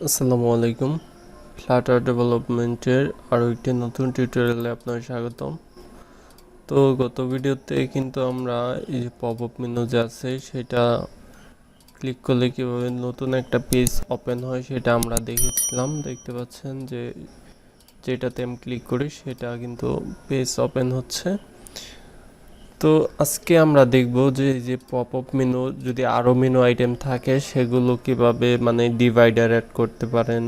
আসসালামু আলাইকুম। ফ্লাটার ডেভেলপমেন্টের আরও একটি নতুন টিউটোরিয়ালে আপনাকে স্বাগতম। তো গত ভিডিওতে কিন্তু আমরা এই যে পপআপ মেনু যে আছে সেটা ক্লিক করলে কীভাবে নতুন একটা পেজ ওপেন হয় সেটা আমরা দেখেছিলাম। দেখতে পাচ্ছেন যে যেটাতে আমি ক্লিক করি সেটা কিন্তু পেজ ওপেন হচ্ছে। তো আজকে আমরা দেখব যে এই যে পপআপ মেনু যদি আরও মেনু আইটেম থাকে সেগুলো কিভাবে মানে ডিভাইডার অ্যাড করতে পারেন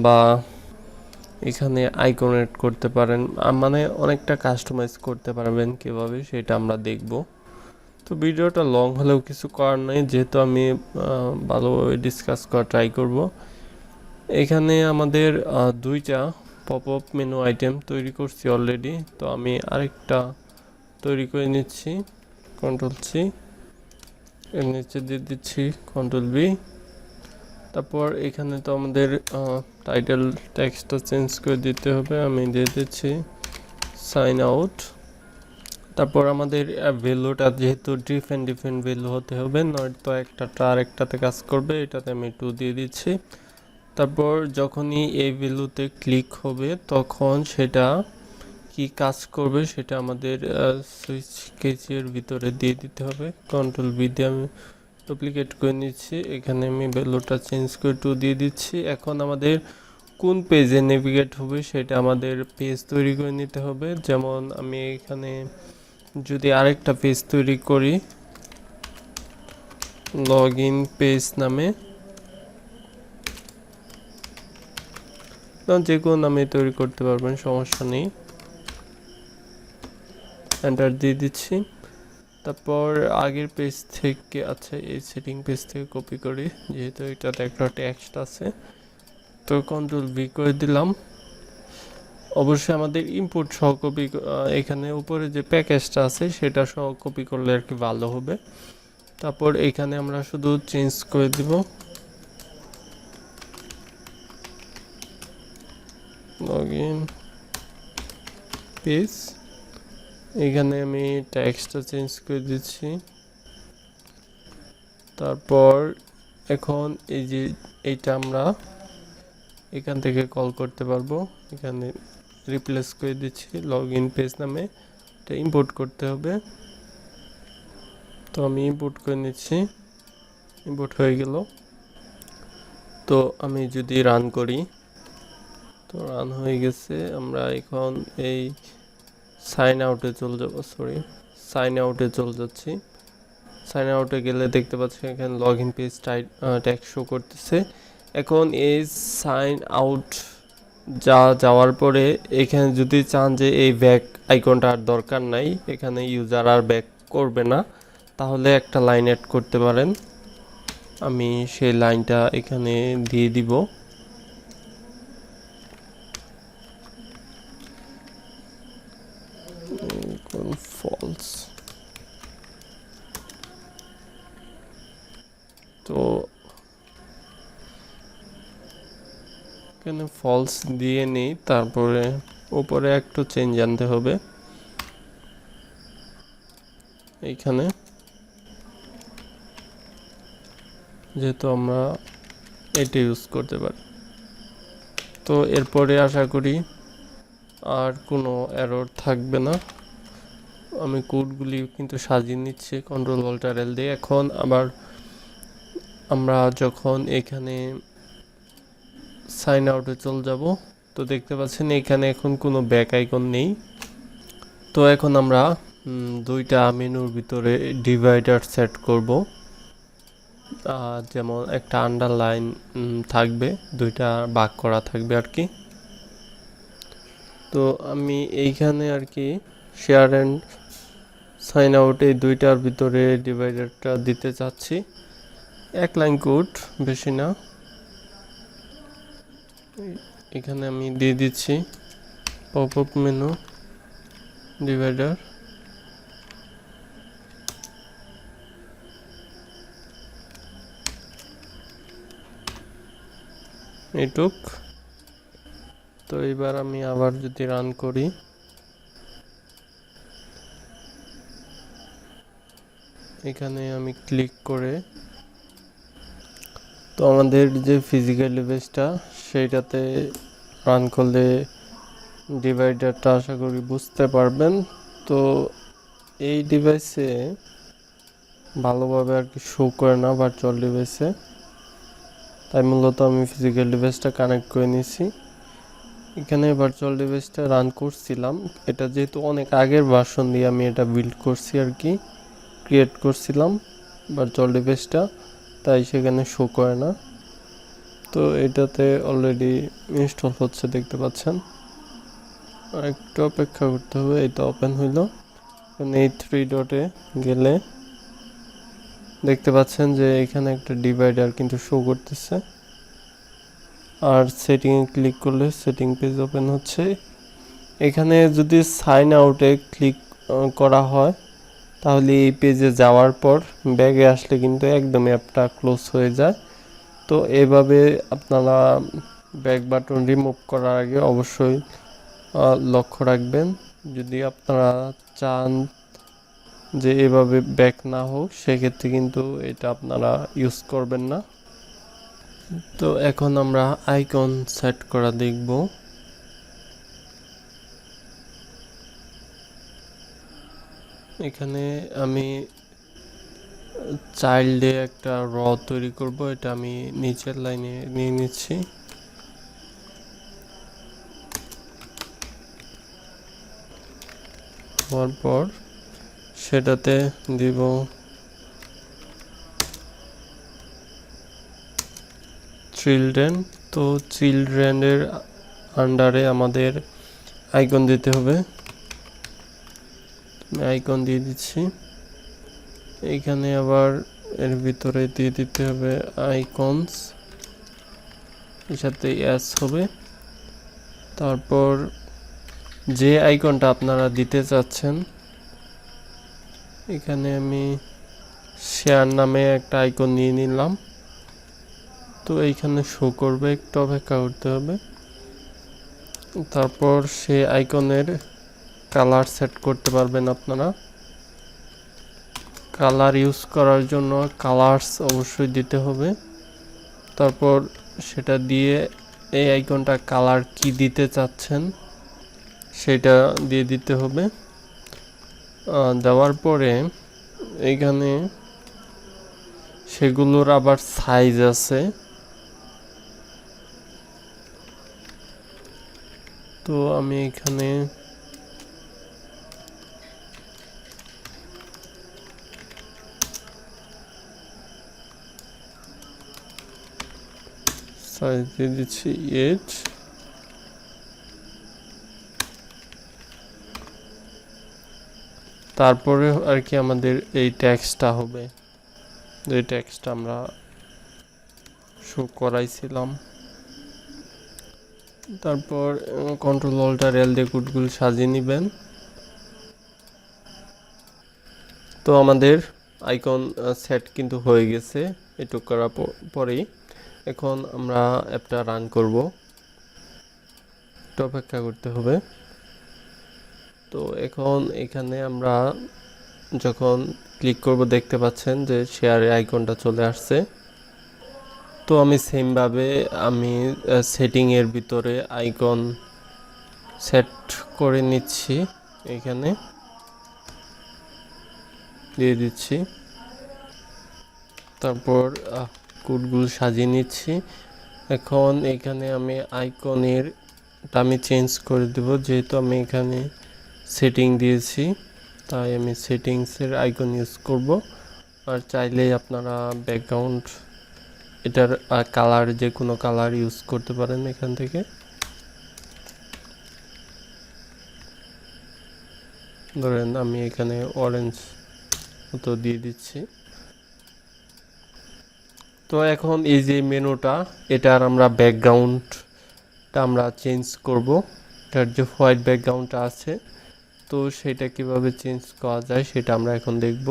বা এখানে আইকন এড করতে পারেন, মানে অনেকটা কাস্টমাইজ করতে পারবেন কিভাবে সেটা আমরা দেখব। তো ভিডিওটা লং হলেও কিছু করার নেই, যেহেতু আমি ভালোভাবে ডিসকাস করা ট্রাই করব। এখানে আমাদের দুইটা পপআপ মেনু আইটেম তৈরি করছি অলরেডি, তো আমি আরেকটা তৈরি করে নিচ্ছি। কন্ট্রোল সি, এর নিচে দিয়ে দিচ্ছি কন্ট্রোল বি। তারপর এখানে তো আমাদের টাইটেল টেক্সটটা চেঞ্জ করে দিতে হবে, আমি দিয়ে দিচ্ছি সাইন আউট। তারপর আমাদের ভ্যালুটা যেহেতু ডিফারেন্ট ভ্যালু হতে হবে, নয়তো একটাটা আর একটাতে কাজ করবে, এটাতে আমি 2 দিয়ে দিচ্ছি। তারপর যখনই এই ভ্যালুতে ক্লিক হবে তখন সেটা কি কাজ করবে সেটা আমাদের সুইচ কেসের ভিতরে দিয়ে দিতে হবে। কন্ট্রোল বি দিয়ে আমি ডুপ্লিকেট করে নিচ্ছি, এখানে আমি ভ্যালুটা চেঞ্জ করে 2 দিয়ে দিচ্ছি। এখন আমাদের কোন পেজে নেভিগেট হবে সেটা আমাদের পেজ তৈরি করে নিতে হবে। যেমন আমি এখানে যদি আরেকটা পেজ তৈরি করি লগ ইন পেজ নামে, যে কোনো নামে তৈরি করতে পারবেন, সমস্যা নেই। এন্টার দিয়ে দিচ্ছি। তারপর আগের পেজ থেকে, আচ্ছা এই সেটিং পেজ থেকে কপি করি, যেহেতু এটাতে একটা টেক্সট আছে, তো কন্ট্রোল ভি করে দিলাম। অবশ্যই আমাদের ইনপুট সহ কপি, এখানে উপরে যে প্যাকেজটা আছে সেটা সহ কপি করলে আর কি ভালো হবে। তারপর এখানে আমরা শুধু চেঞ্জ করে দিব লগইন পেজ। এখানে আমি টেক্সটটা চেঞ্জ করে দিচ্ছি। তারপর এখন এই যে এইটা আমরা এখান থেকে কল করতে পারবো, এখানে রিপ্লেস করে দিচ্ছি লগ ইন পেজ নামে। এটা ইম্পোর্ট করতে হবে, তো আমি ইম্পোর্ট করে নিচ্ছি। ইম্পোর্ট হয়ে গেল। তো আমি যদি রান করি, তো রান হয়ে গেছে। আমরা এখন এই সাইন আউটে চলে যাব, সাইন আউটে চলে যাচ্ছি। সাইন আউটে গেলে দেখতে পাচ্ছি এখানে log in page tag show করতেছে। এখন এই সাইন আউট যাওয়ার পরে এখানে যদি চান যে এই ব্যাক আইকনটা আর দরকার নাই, এখানে ইউজার আর ব্যাক করবে না, তাহলে একটা লাইন অ্যাড করতে পারেন। আমি সেই লাইনটা এখানে দিয়ে দিব। ফলস, তো এখানে ফলস দিয়ে নেই, তারপরে উপরে একটু চেঞ্জ আনতে হবে এইখানে, যেহেতু আমরা এটা ইউজ করতে পারি। তো এরপরে আশা করি আর কোনো এরর থাকবে না। আমি কোডগুলি কিন্তু সাজিয়ে নিচ্ছি কন্ট্রোল অল্টার এল দিয়ে। এখন আবার আমরা যখন এখানে সাইন আউটে চলে যাব, তো দেখতে পাচ্ছেন এখানে এখন কোনো ব্যাক আইকন নেই। তো এখন আমরা দুইটা মেনুর ভিতরে ডিভাইডার সেট করব, যেমন একটা আন্ডারলাইন থাকবে, দুইটা ভাগ করা থাকবে আর কি। তো আমি এইখানে আর কি শেয়ার অ্যান্ড সাইন আউট এই দুইটার ভিতরে ডিভাইডারটা দিতে চাচ্ছি। এক লাইন কোড, বেশি না। এখানে আমি দিয়ে দিচ্ছি পপআপ মেনু ডিভাইডার। এইটুক। তো এবার আমি আবার যদি রান করি, এখানে আমি ক্লিক করে, তো আমাদের যে ফিজিক্যাল ডিভাইসটা সেইটাতে রান করলে ডিভাইডারটা আশা করি বুঝতে পারবেন। তো এই ডিভাইসে ভালোভাবে আর কি শো করে না ভার্চুয়াল ডিভাইসে, তাই মূলত আমি ফিজিক্যাল ডিভাইসটা কানেক্ট করে নিয়েছি। এখানে ভার্চুয়াল ডিভাইসটা রান করছিলাম, এটা যেহেতু অনেক আগের ভার্সন দিয়ে আমি এটা বিল্ড করছি আর কি, ক্রিয়েট করছিলাম ভার্চুয়াল ডিভাইসটা, তাই সেখানে শো করে না। তো এটাতে অলরেডি ইনস্টল হচ্ছে দেখতে পাচ্ছেন, আর একটু অপেক্ষা করতে হবে। এটা ওপেন হইলো, এই 3 ডটে গেলে দেখতে পাচ্ছেন যে এখানে একটা ডিভাইডার কিন্তু শো করতেছে, আর সেটিংয়ে ক্লিক করলে সেটিং পেজ ওপেন হচ্ছে। এখানে যদি সাইন আউটে ক্লিক করা হয় তাহলে এই পেজে যাওয়ার পর ব্যাগে আসলে কিন্তু একদম অ্যাপটা ক্লোজ হয়ে যায়। তো এভাবে আপনারা ব্যাক বাটন রিমুভ করার আগে অবশ্যই লক্ষ্য রাখবেন। যদি আপনারা চান যে এভাবে ব্যাক না হোক সেক্ষেত্রে কিন্তু এটা আপনারা ইউজ করবেন না। তো এখন আমরা আইকন সেট করা দেখব। এখানে আমি চাইল্ডে একটা র তৈরি করব, এটা আমি নিচের লাইনে নিয়ে নিচ্ছি। হওয়ার পর সেটাতে দিব চিলড্রেন। তো চিলড্রেনের আন্ডারে আমাদের আইকন দিতে হবে, আইকন দিয়ে দিচ্ছি। এইখানে আবার এর ভিতরে দিয়ে দিতে হবে আইকনস, এর সাথে এস হবে। তারপর যে আইকনটা আপনারা দিতে চাচ্ছেন, এখানে আমি শেয়ার নামে একটা আইকন নিয়ে নিলাম। তো এইখানে শো করবে, একটু অপেক্ষা করতে হবে। তারপর সেই আইকনের কালার সেট করতে পারবেন আপনারা। কালার ইউজ করার জন্য কালার্স অবশ্যই দিতে হবে। তারপর সেটা দিয়ে এই আইকনটা কালার কি দিতে চাচ্ছেন সেটা দিয়ে দিতে হবে। দেওয়ার পরে এইখানে সেগুলোর আবার সাইজ আছে, তো আমি এখানে সাইজ দিয়ে দিচ্ছি 8। তারপরে আর কি আমাদের এই টেক্সটটা হবে, এই টেক্সটটা আমরা শো করাইছিলাম। তারপর কন্ট্রোল অল্টার এল দিয়ে কোডগুলো সাজিয়ে নেবেন। তো আমাদের আইকন সেট কিন্তু হয়ে গেছে এটুক করার পরেই। এখন আমরা অ্যাপটা রান করব, একটু অপেক্ষা করতে হবে। তো এখন এখানে আমরা যখন ক্লিক করব দেখতে পাচ্ছেন যে শেয়ারের আইকনটা চলে আসছে। তো আমি সেমভাবে আমি সেটিংয়ের ভিতরে আইকন সেট করে নিচ্ছি, এখানে দিয়ে দিচ্ছি। তারপর কোডগুলো সাজিয়ে নিচ্ছি। এখন এখানে আমি আইকনের আমি চেঞ্জ করে দেব, যেহেতু আমি এখানে সেটিং দিয়েছি তাই আমি সেটিংসের আইকন ইউজ করব। আর চাইলেই আপনারা ব্যাকগ্রাউন্ড এটার কালার যে কোনো কালার ইউজ করতে পারেন এখান থেকে। ধরেন আমি এখানে অরেঞ্জ মতো দিয়ে দিচ্ছি। তো এখন এই যে মেনুটা, এটার আমরা ব্যাকগ্রাউন্ডটা আমরা চেঞ্জ করব। এটার যে হোয়াইট ব্যাকগ্রাউন্ডটা আছে তো সেটা কিভাবে চেঞ্জ করা যায় সেটা আমরা এখন দেখব।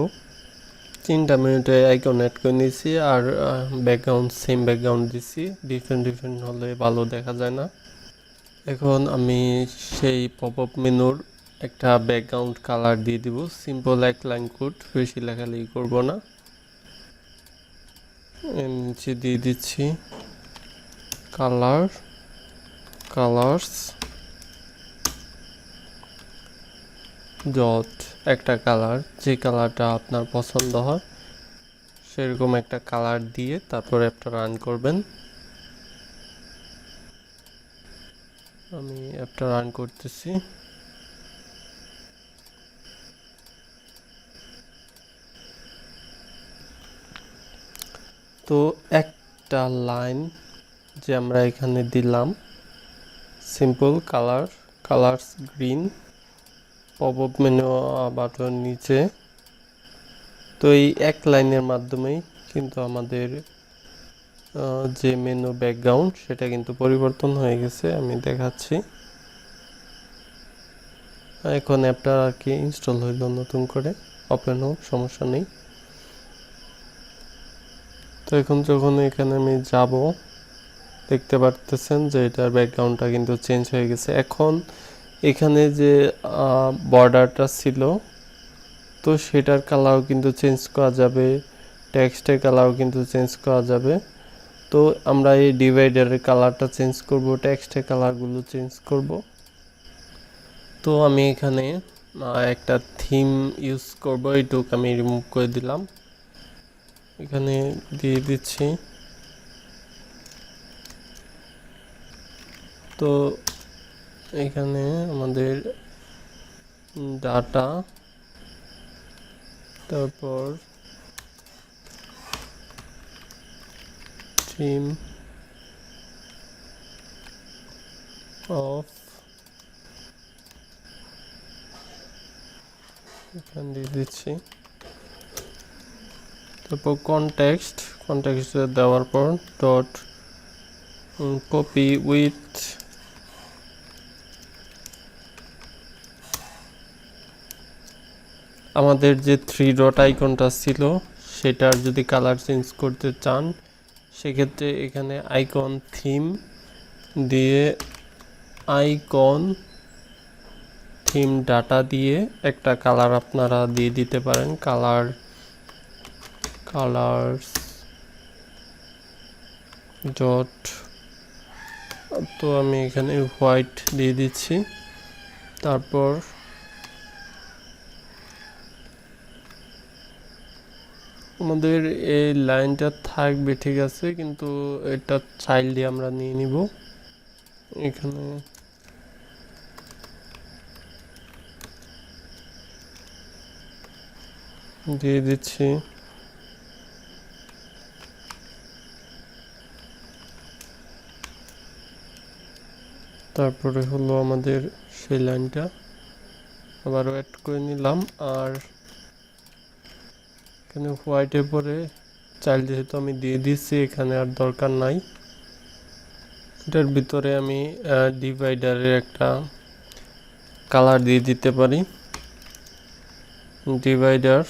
3টা মেনুতে আইকন অ্যাড করে নিয়েছি, আর ব্যাকগ্রাউন্ড সেম ব্যাকগ্রাউন্ড দিছি, ডিফারেন্ট হলে ভালো দেখা যায় না। এখন আমি সেই পপআপ মেনুর একটা ব্যাকগ্রাউন্ড কালার দিয়ে দিব, সিম্পল এক লাইন কোড, বেশি লেখালেখি করব না। এর নিচে দিয়ে দিচ্ছি কালার্স ডট একটা কালার, যে কালারটা আপনার পছন্দ হয় সেরকম একটা কালার দিয়ে তারপর অ্যাপটা রান করবেন। আমি অ্যাপটা রান করতেছি। তো একটা লাইন যে আমরা এখানে দিলাম simple colours green popup menu button নিচে, তো এই এক লাইনের মাধ্যমেই কিন্তু আমাদের যে মেনু ব্যাকগ্রাউন্ড সেটা কিন্তু পরিবর্তন হয়ে গেছে। আমি দেখাচ্ছি। এখন অ্যাপটা আর কি ইনস্টল হইল নতুন করে, ওপেন হোক, সমস্যা নেই। তো এখন যখন এখানে আমি যাব দেখতে পারতেছেন যে এটার ব্যাকগ্রাউন্ডটা কিন্তু চেঞ্জ হয়ে গেছে। এখন এখানে যে বর্ডারটা ছিল তো সেটার কালারও কিন্তু চেঞ্জ করা যাবে, টেক্সটের কালারও কিন্তু চেঞ্জ করা যাবে। তো আমরা এই ডিভাইডারের কালারটা চেঞ্জ করব, টেক্সটের কালারগুলো চেঞ্জ করব। তো আমি এখানে একটা থিম ইউজ করব, এইটুক আমি রিমুভ করে দিলাম, এখানে দিয়ে দিচ্ছি। তো এখানে আমাদের ডাটা, তারপর থিম অফ, এখানে দিয়ে দিচ্ছি। তারপর কনটেক্সট দেওয়ার পর ডট কপি উইথ আমাদের যে 3 ডট আইকনটা ছিল সেটার যদি কালার চেঞ্জ করতে চান সেক্ষেত্রে এখানে আইকন থিম দিয়ে আইকন থিম ডাটা দিয়ে একটা কালার আপনারা দিয়ে দিতে পারেন, কালার্স ডট, তো আমি এখানে হোয়াইট দিয়ে দিচ্ছি। তারপর আমাদের এই লাইনটা থাকবে, ঠিক আছে, কিন্তু এটা চাইল্ড দিয়ে আমরা নিয়ে নিব। এখানে দিয়ে দিচ্ছি তারপরে হলো আমাদের সেই লাইনটা আবারও অ্যাড করে নিলাম। আর এখানে হোয়াইটের পরে চাইল্ড যেহেতু আমি দিয়ে দিচ্ছি এখানে আর দরকার নাই। এটার ভিতরে আমি ডিভাইডারের একটা কালার দিয়ে দিতে পারি, ডিভাইডার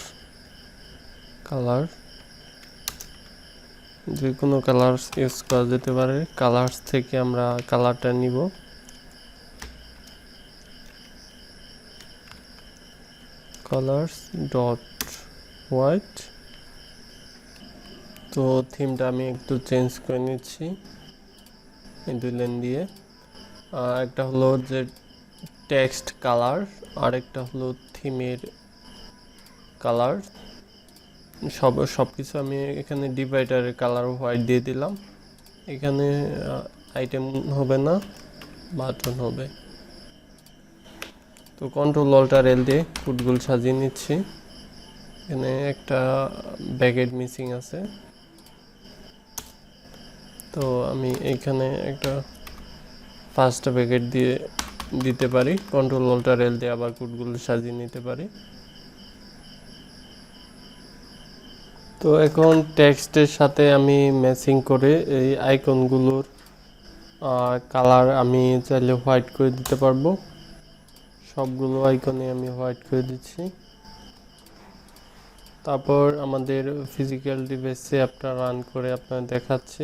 কালার, যে কোনো কালার ইউজ করা যেতে পারে। কালার্স থেকে আমরা কালারটা নিব, কালার্স ডট হোয়াইট। তো থিমটা আমি একটু চেঞ্জ করে নিচ্ছি এই দুই লাইন দিয়ে। একটা হলো যে টেক্সট কালার আর একটা হলো থিমের কালার, সব কিছু আমি এখানে ডিভাইডারের কালার হোয়াইট দিয়ে দিলাম। এখানে আইটেম হবে না, বাটন হবে। তো কন্ট্রোল অল্টার এল দিয়ে ফুটগুলো সাজিয়ে নিচ্ছি। এখানে একটা ব্যাকেট মিসিং আছে, তো আমি এখানে একটা ফার্স্ট ব্যাকেট দিয়ে দিতে পারি, কন্ট্রোল অল্টার এল দিয়ে আবার কোডগুলো সাজিয়ে নিতে পারি। তো এখন টেক্সটের সাথে আমি ম্যাচিং করে এই আইকনগুলোর কালার আমি চাইলে হোয়াইট করে দিতে পারবো। সবগুলো আইকনে আমি হোয়াইট করে দিচ্ছি। তারপর আমাদের ফিজিক্যাল ডিভাইসে অ্যাপটা রান করে আপনার দেখাচ্ছি,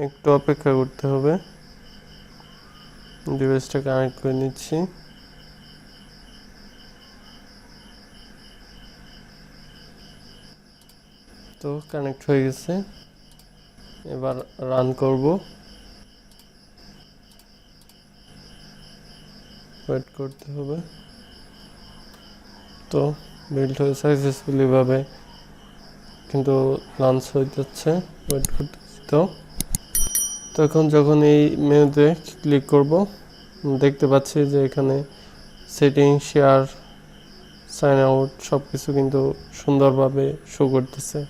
একটু অপেক্ষা করতে হবে। ডিভাইসটা কানেক্ট করে নিচ্ছি। তো কানেক্ট হয়ে গেছে, এবার রান করব, ওয়েট করতে হবে। তো বিল্ড হয়ে সাকসেসফুলি ভাবে কিন্তু লঞ্চ হয়ে যাচ্ছে, ওয়েট করতেছি। তো এখন যখন এই মেনুতে ক্লিক করব দেখতে পাচ্ছি যে এখানে সেটিং, শেয়ার, সাইন আউট সব কিছু কিন্তু সুন্দরভাবে শো করতেছে।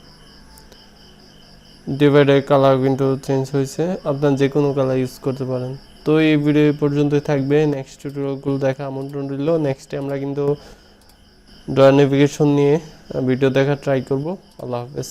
ডিভাইডের কালার কিন্তু চেঞ্জ হয়েছে, আপনার যে কোনো কালার ইউজ করতে পারেন। তো এই ভিডিও পর্যন্তই থাকবে, নেক্সট টিউটোরিয়ালগুলো দেখা আমন্ত্রণ রইল। নেক্সটে আমরা কিন্তু ড্রয়ার নেভিগেশন নিয়ে ভিডিও দেখা ট্রাই করব। আল্লাহ হাফেজ।